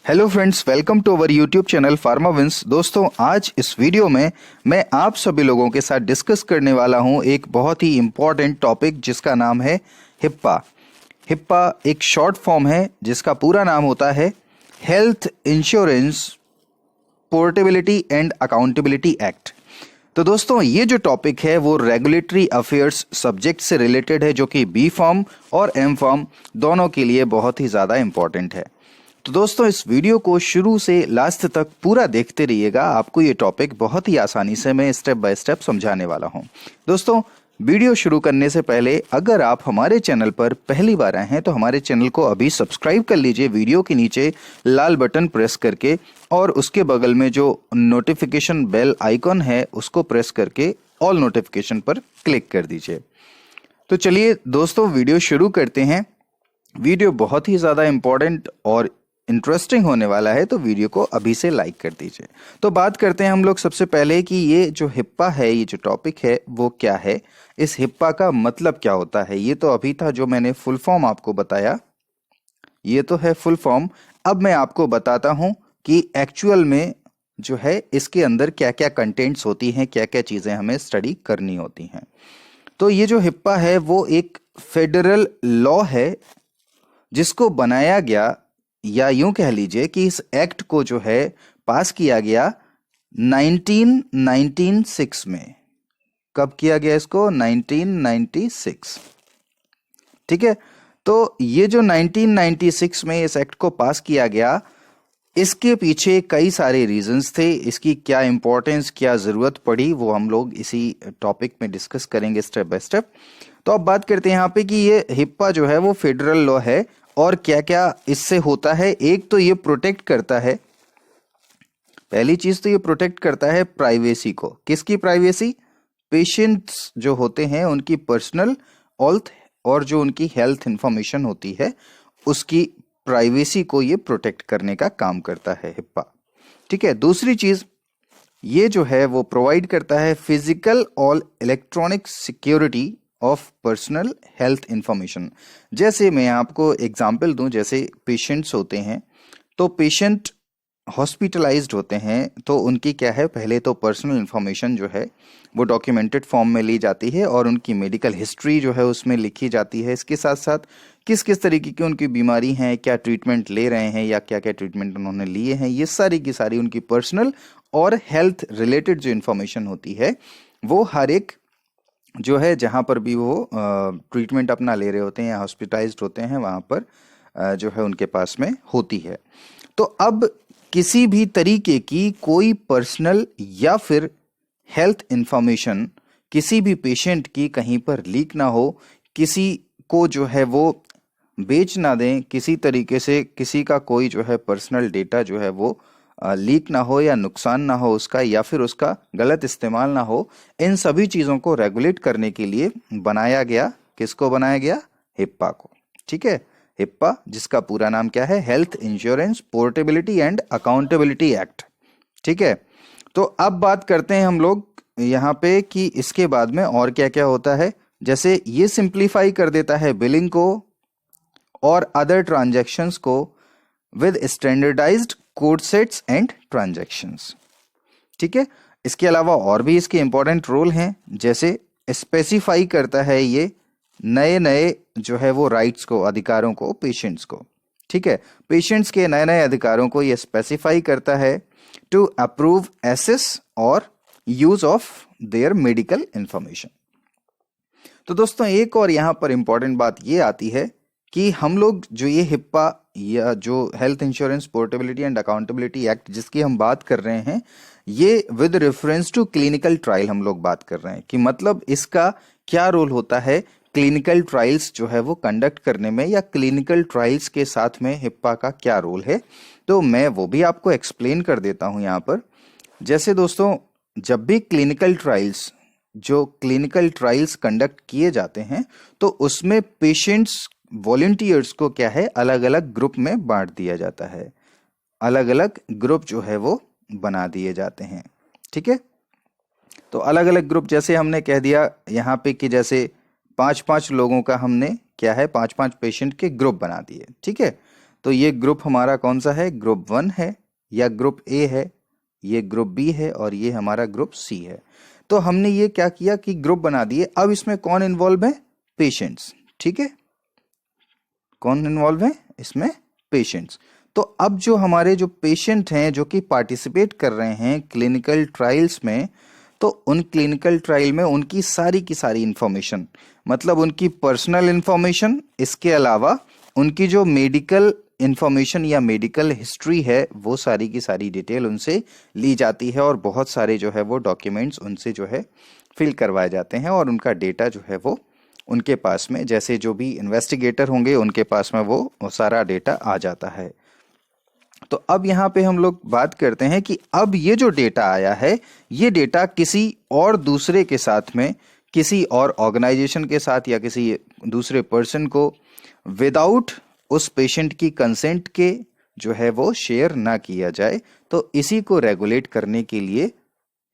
Hello friends, welcome to our YouTube channel Pharmavins. दोस्तों, आज इस वीडियो में मैं आप सभी लोगों के साथ डिस्कस करने वाला हूं एक बहुत ही इम्पॉर्टेंट टॉपिक जिसका नाम है हिप्पा। हिप्पा एक शॉर्ट फॉर्म है जिसका पूरा नाम होता है health insurance portability and accountability act. तो दोस्तों, ये जो टॉपिक है वो रेगुलेटरी अफेयर्स सब्जेक्ट से रिलेटेड है, जो कि बी फॉर्म और एम फॉर्म दोनों के लिए बहुत ही ज़्यादा इम्पॉर्टेंट है। तो दोस्तों, इस वीडियो को शुरू से लास्ट तक पूरा देखते रहिएगा। आपको ये टॉपिक बहुत ही आसानी से मैं स्टेप बाय स्टेप समझाने वाला हूँ। दोस्तों, वीडियो शुरू करने से पहले अगर आप हमारे चैनल पर पहली बार आए हैं तो हमारे चैनल को अभी सब्सक्राइब कर लीजिए, वीडियो के नीचे लाल बटन प्रेस करके, और उसके बगल में जो नोटिफिकेशन बेल आइकॉन है उसको प्रेस करके ऑल नोटिफिकेशन पर क्लिक कर दीजिए। तो चलिए दोस्तों, वीडियो शुरू करते हैं। वीडियो बहुत ही ज़्यादा इम्पोर्टेंट और इंटरेस्टिंग होने वाला है, तो वीडियो को अभी से लाइक कर दीजिए। तो बात करते हैं हम लोग सबसे पहले कि ये जो हिप्पा है, ये जो टॉपिक है वो क्या है, इस हिप्पा का मतलब क्या होता है। ये तो अभी था जो मैंने फुल फॉर्म आपको बताया, ये तो है फुल फॉर्म। अब मैं आपको बताता हूं कि एक्चुअल में जो है इसके अंदर क्या क्या कंटेंट्स होती हैं, क्या क्या चीज़ें हमें स्टडी करनी होती हैं। तो ये जो हिप्पा है वो एक फेडरल लॉ है जिसको बनाया गया, या यूं कह लीजिए कि इस एक्ट को जो है पास किया गया 1996 में। कब किया गया इसको? 1996। ठीक है। तो ये जो 1996 में इस एक्ट को पास किया गया, इसके पीछे कई सारे रीजंस थे। इसकी क्या इंपॉर्टेंस, क्या जरूरत पड़ी, वो हम लोग इसी टॉपिक में डिस्कस करेंगे स्टेप बाय स्टेप। तो अब बात करते हैं यहाँ पे कि ये हिप्पा जो है वो फेडरल लॉ है और क्या क्या इससे होता है। एक तो ये प्रोटेक्ट करता है, पहली चीज तो ये प्रोटेक्ट करता है प्राइवेसी को। किसकी प्राइवेसी? पेशेंट्स जो होते हैं उनकी पर्सनल हेल्थ और जो उनकी हेल्थ इंफॉर्मेशन होती है उसकी प्राइवेसी को ये प्रोटेक्ट करने का काम करता है हिप्पा। ठीक है। दूसरी चीज ये जो है वो प्रोवाइड करता है फिजिकल और electronic security of personal health information. जैसे मैं आपको एग्जांपल दूं, जैसे पेशेंट्स होते हैं, तो पेशेंट हॉस्पिटलाइज्ड होते हैं तो उनकी क्या है, पहले तो पर्सनल इंफॉर्मेशन जो है वो डॉक्यूमेंटेड फॉर्म में ली जाती है और उनकी मेडिकल हिस्ट्री जो है उसमें लिखी जाती है। इसके साथ साथ किस किस तरीके की उनकी बीमारी है, क्या ट्रीटमेंट ले रहे हैं या क्या क्या ट्रीटमेंट उन्होंने लिए हैं, ये सारी की सारी उनकी पर्सनल और हेल्थ रिलेटेड जो इन्फॉर्मेशन होती है वो हर एक जो है जहाँ पर भी वो ट्रीटमेंट अपना ले रहे होते हैं या हॉस्पिटलाइज्ड होते हैं वहाँ पर जो है उनके पास में होती है। तो अब किसी भी तरीके की कोई पर्सनल या फिर हेल्थ इंफॉर्मेशन किसी भी पेशेंट की कहीं पर लीक ना हो, किसी को जो है वो बेच ना दें, किसी तरीके से किसी का कोई जो है पर्सनल डेटा जो है वो लीक ना हो या नुकसान ना हो उसका, या फिर उसका गलत इस्तेमाल ना हो, इन सभी चीज़ों को रेगुलेट करने के लिए बनाया गया। किसको बनाया गया? हिप्पा को। ठीक है। हिप्पा जिसका पूरा नाम क्या है? Health insurance portability and accountability act. ठीक है। तो अब बात करते हैं हम लोग यहाँ पे कि इसके बाद में और क्या क्या होता है। जैसे ये सिंप्लीफाई कर देता है बिलिंग को और अदर ट्रांजैक्शंस को with standardised code sets and transactions. ठीक है। इसके अलावा और भी इसके इंपॉर्टेंट रोल हैं, जैसे स्पेसिफाई करता है ये नए नए जो है वो राइट्स को, अधिकारों को पेशेंट्स को। ठीक है। पेशेंट्स के नए नए अधिकारों को ये स्पेसिफाई करता है टू अप्रूव एसेस और use of their medical information. तो दोस्तों, एक और यहाँ पर इंपॉर्टेंट बात ये आती है कि हम लोग जो ये हिप्पा या जो health insurance portability and accountability act जिसकी हम बात कर रहे हैं, ये with reference to clinical trial हम लोग बात कर रहे हैं कि मतलब इसका क्या रोल होता है क्लिनिकल ट्रायल्स जो है वो कंडक्ट करने में, या क्लिनिकल ट्रायल्स के साथ में हिप्पा का क्या रोल है। तो मैं वो भी आपको एक्सप्लेन कर देता हूं यहाँ पर। जैसे दोस्तों, जब भी क्लिनिकल ट्रायल्स कंडक्ट किए जाते हैं तो उसमें पेशेंट्स वॉलंटियर्स को क्या है, अलग अलग ग्रुप में बांट दिया जाता है, अलग अलग ग्रुप जो है वो बना दिए जाते हैं। ठीक है। तो अलग अलग ग्रुप, जैसे हमने कह दिया यहाँ पे कि जैसे 5-5 लोगों का हमने क्या है, 5-5 पेशेंट के ग्रुप बना दिए। ठीक है। तो ये ग्रुप हमारा कौन सा है, ग्रुप 1 है या ग्रुप ए है, ये ग्रुप बी है और ये हमारा ग्रुप सी है। तो हमने ये क्या किया कि ग्रुप बना दिए। अब इसमें कौन इन्वॉल्व है, पेशेंट्स। ठीक है, कौन इन्वॉल्व है इसमें, पेशेंट्स। तो अब जो हमारे जो पेशेंट हैं जो कि पार्टिसिपेट कर रहे हैं क्लिनिकल ट्रायल्स में, तो उन क्लिनिकल ट्रायल में उनकी सारी की सारी इंफॉर्मेशन, मतलब उनकी पर्सनल इंफॉर्मेशन, इसके अलावा उनकी जो मेडिकल इंफॉर्मेशन या मेडिकल हिस्ट्री है, वो सारी की सारी डिटेल उनसे ली जाती है और बहुत सारे जो है वो डॉक्यूमेंट्स उनसे जो है फिल करवाए जाते हैं और उनका डेटा जो है वो उनके पास में, जैसे जो भी इन्वेस्टिगेटर होंगे उनके पास में वो सारा डेटा आ जाता है। तो अब यहाँ पे हम लोग बात करते हैं कि अब ये जो डेटा आया है, ये डेटा किसी और दूसरे के साथ में, किसी और ऑर्गेनाइजेशन के साथ या किसी दूसरे पर्सन को विदाउट उस पेशेंट की कंसेंट के जो है वो शेयर ना किया जाए। तो इसी को रेगुलेट करने के लिए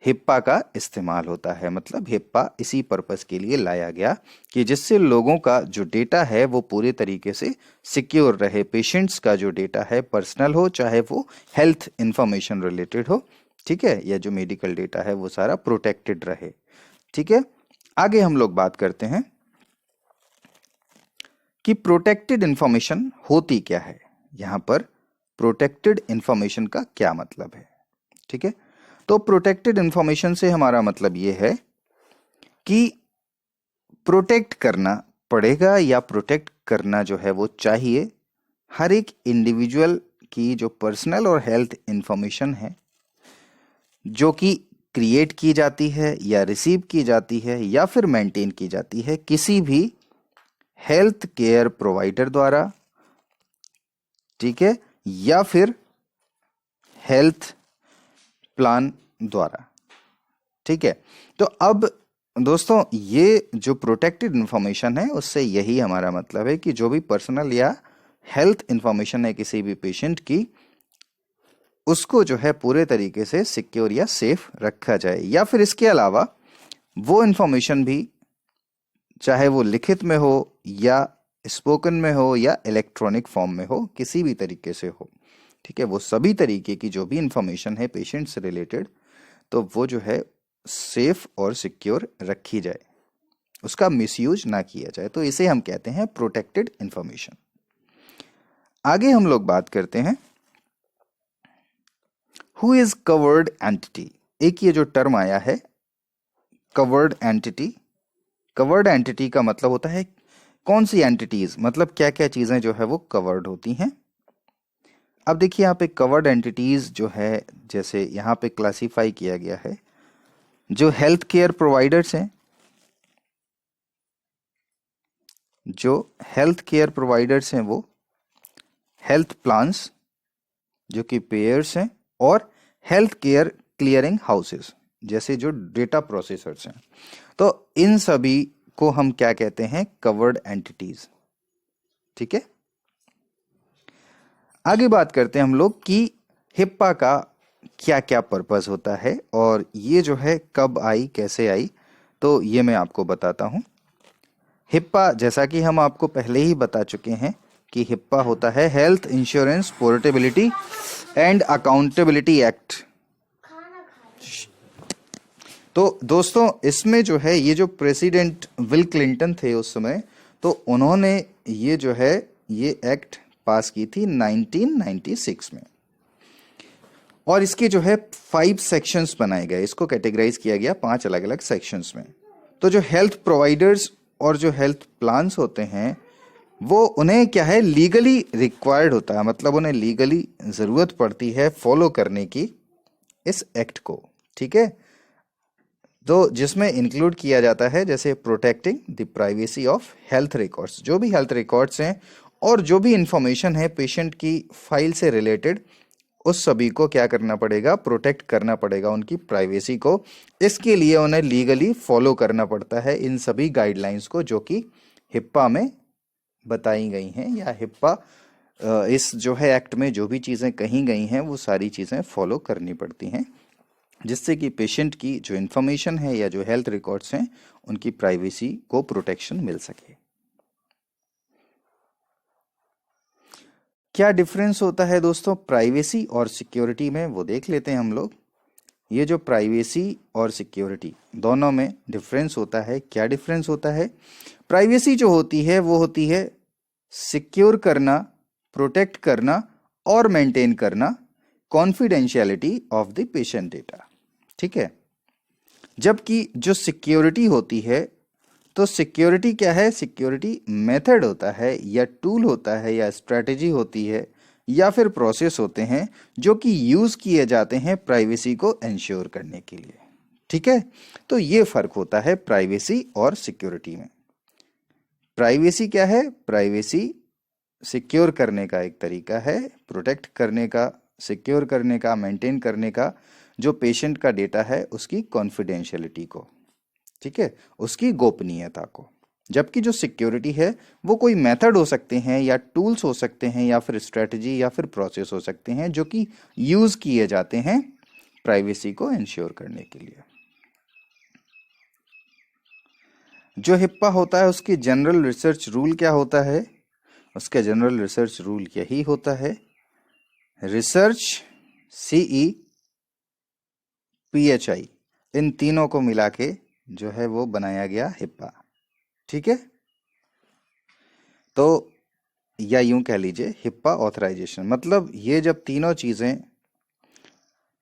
हिप्पा का इस्तेमाल होता है। मतलब हिप्पा इसी पर्पस के लिए लाया गया कि जिससे लोगों का जो डेटा है वो पूरे तरीके से सिक्योर रहे। पेशेंट्स का जो डेटा है पर्सनल हो, चाहे वो हेल्थ इंफॉर्मेशन रिलेटेड हो, ठीक है, या जो मेडिकल डेटा है वो सारा प्रोटेक्टेड रहे। ठीक है, आगे हम लोग बात करते हैं कि प्रोटेक्टेड इंफॉर्मेशन होती क्या है। यहां पर प्रोटेक्टेड इंफॉर्मेशन का क्या मतलब है। ठीक है, तो प्रोटेक्टेड इंफॉर्मेशन से हमारा मतलब यह है कि प्रोटेक्ट करना पड़ेगा या प्रोटेक्ट करना जो है वो चाहिए हर एक इंडिविजुअल की जो पर्सनल और हेल्थ इंफॉर्मेशन है, जो कि क्रिएट की जाती है या रिसीव की जाती है या फिर मेंटेन की जाती है किसी भी हेल्थ केयर प्रोवाइडर द्वारा, ठीक है, या फिर हेल्थ प्लान द्वारा। ठीक है, तो अब दोस्तों ये जो प्रोटेक्टेड इंफॉर्मेशन है उससे यही हमारा मतलब है कि जो भी पर्सनल या हेल्थ इंफॉर्मेशन है किसी भी पेशेंट की, उसको जो है पूरे तरीके से सिक्योर या सेफ रखा जाए। या फिर इसके अलावा वो इंफॉर्मेशन भी, चाहे वो लिखित में हो या स्पोकन में हो या इलेक्ट्रॉनिक फॉर्म में हो, किसी भी तरीके से हो, ठीक है, वो सभी तरीके की जो भी इंफॉर्मेशन है पेशेंट से रिलेटेड, तो वो जो है सेफ और सिक्योर रखी जाए, उसका मिसयूज ना किया जाए। तो इसे हम कहते हैं प्रोटेक्टेड इंफॉर्मेशन। आगे हम लोग बात करते हैं हु इज कवर्ड एंटिटी। एक ये जो टर्म आया है कवर्ड एंटिटी, कवर्ड एंटिटी का मतलब होता है कौन सी एंटिटीज, मतलब क्या क्या चीजें जो है वो कवर्ड होती हैं। अब देखिए यहाँ पे कवर्ड एंटिटीज जो है, जैसे यहाँ पे क्लासिफाई किया गया है, जो हेल्थ केयर प्रोवाइडर्स हैं, जो हेल्थ केयर प्रोवाइडर्स हैं, वो हेल्थ प्लान्स जो कि पेयर्स हैं, और हेल्थ केयर क्लियरिंग हाउसेस जैसे जो डेटा प्रोसेसर्स हैं। तो इन सभी को हम क्या कहते हैं, कवर्ड एंटिटीज। ठीक है, आगे बात करते हैं हम लोग कि हिप्पा का क्या क्या पर्पस होता है और ये जो है कब आई, कैसे आई। तो ये मैं आपको बताता हूं। हिप्पा, जैसा कि हम आपको पहले ही बता चुके हैं कि हिप्पा होता है health insurance portability and accountability act. तो दोस्तों इसमें जो है ये जो प्रेसिडेंट विल क्लिंटन थे उस समय, तो उन्होंने ये जो है ये एक्ट पास की थी 1996 में, और इसके जो है 5 सेक्शंस बनाए गए, इसको कैटेगराइज किया गया 5 अलग अलग सेक्शंस में। तो जो हेल्थ प्रोवाइडर्स और जो हेल्थ प्लान्स होते हैं वो, उन्हें क्या है, लीगली रिक्वायर्ड होता है, मतलब उन्हें लीगली जरूरत पड़ती है फॉलो करने की इस एक्ट को। ठीक है, तो जिसमें इंक्लूड किया जाता है जैसे protecting the privacy of health records, जो भी हेल्थ रिकॉर्ड्स हैं और जो भी इंफॉर्मेशन है पेशेंट की फाइल से रिलेटेड, उस सभी को क्या करना पड़ेगा, प्रोटेक्ट करना पड़ेगा उनकी प्राइवेसी को। इसके लिए उन्हें लीगली फॉलो करना पड़ता है इन सभी गाइडलाइंस को जो कि हिप्पा में बताई गई हैं, या हिप्पा इस जो है एक्ट में जो भी चीज़ें कही गई हैं वो सारी चीज़ें फॉलो करनी पड़ती हैं, जिससे कि पेशेंट की जो इन्फॉर्मेशन है या जो हेल्थ रिकॉर्ड्स हैं उनकी प्राइवेसी को प्रोटेक्शन मिल सके। क्या डिफरेंस होता है दोस्तों प्राइवेसी और सिक्योरिटी में, वो देख लेते हैं हम लोग। ये जो प्राइवेसी और सिक्योरिटी दोनों में डिफरेंस होता है, क्या डिफरेंस होता है? प्राइवेसी जो होती है वो होती है सिक्योर करना, प्रोटेक्ट करना और मेंटेन करना confidentiality of the patient data, ठीक है। जबकि जो सिक्योरिटी होती है, तो सिक्योरिटी क्या है? सिक्योरिटी मेथड होता है या टूल होता है या स्ट्रेटेजी होती है या फिर प्रोसेस होते हैं जो कि यूज किए जाते हैं प्राइवेसी को इंश्योर करने के लिए, ठीक है। तो ये फर्क होता है प्राइवेसी और सिक्योरिटी में। प्राइवेसी क्या है? प्राइवेसी सिक्योर करने का एक तरीका है, प्रोटेक्ट करने का, सिक्योर करने का, मेंटेन करने का जो पेशेंट का डेटा है उसकी कॉन्फिडेंशियलिटी को, ठीक है, उसकी गोपनीयता को। जबकि जो सिक्योरिटी है वो कोई मेथड हो सकते हैं या टूल्स हो सकते हैं या फिर स्ट्रेटजी या फिर प्रोसेस हो सकते हैं जो कि यूज किए जाते हैं प्राइवेसी को इंश्योर करने के लिए। जो हिप्पा होता है उसकी जनरल रिसर्च रूल क्या होता है? उसका जनरल रिसर्च रूल यही होता है, रिसर्च, सीई, पीएचआई, इन तीनों को मिला के जो है वो बनाया गया हिप्पा, ठीक है। तो या यूं कह लीजिए हिप्पा ऑथराइजेशन, मतलब ये जब तीनों चीजें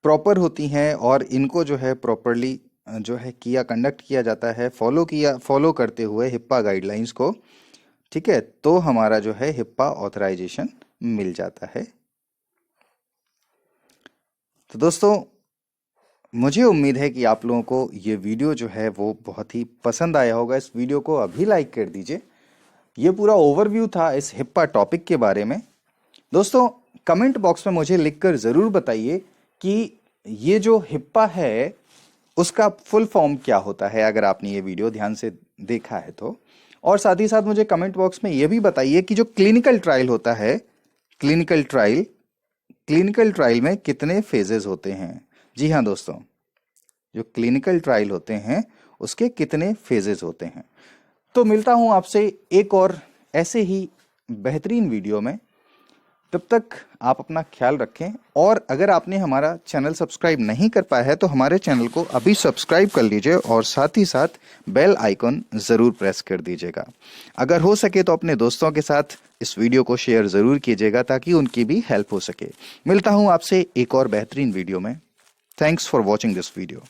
प्रॉपर होती हैं और इनको जो है प्रॉपरली जो है कंडक्ट किया जाता है, फॉलो करते हुए हिप्पा गाइडलाइंस को, ठीक है, तो हमारा जो है हिप्पा ऑथराइजेशन मिल जाता है। तो दोस्तों मुझे उम्मीद है कि आप लोगों को ये वीडियो जो है वो बहुत ही पसंद आया होगा। इस वीडियो को अभी लाइक कर दीजिए। ये पूरा ओवरव्यू था इस हिप्पा टॉपिक के बारे में। दोस्तों कमेंट बॉक्स में मुझे लिखकर ज़रूर बताइए कि ये जो हिप्पा है उसका फुल फॉर्म क्या होता है, अगर आपने ये वीडियो ध्यान से देखा है तो। और साथ ही साथ मुझे कमेंट बॉक्स में ये भी बताइए कि जो क्लिनिकल ट्रायल होता है, क्लिनिकल ट्रायल में कितने फेजेस होते हैं। जी हाँ दोस्तों, जो क्लिनिकल ट्रायल होते हैं उसके कितने फेजेस होते हैं। तो मिलता हूं आपसे एक और ऐसे ही बेहतरीन वीडियो में। तब तक आप अपना ख्याल रखें, और अगर आपने हमारा चैनल सब्सक्राइब नहीं कर पाया है तो हमारे चैनल को अभी सब्सक्राइब कर लीजिए और साथ ही साथ बेल आइकन ज़रूर प्रेस कर दीजिएगा। अगर हो सके तो अपने दोस्तों के साथ इस वीडियो को शेयर ज़रूर कीजिएगा ताकि उनकी भी हेल्प हो सके। मिलता हूं आपसे एक और बेहतरीन वीडियो में। Thanks for watching this video.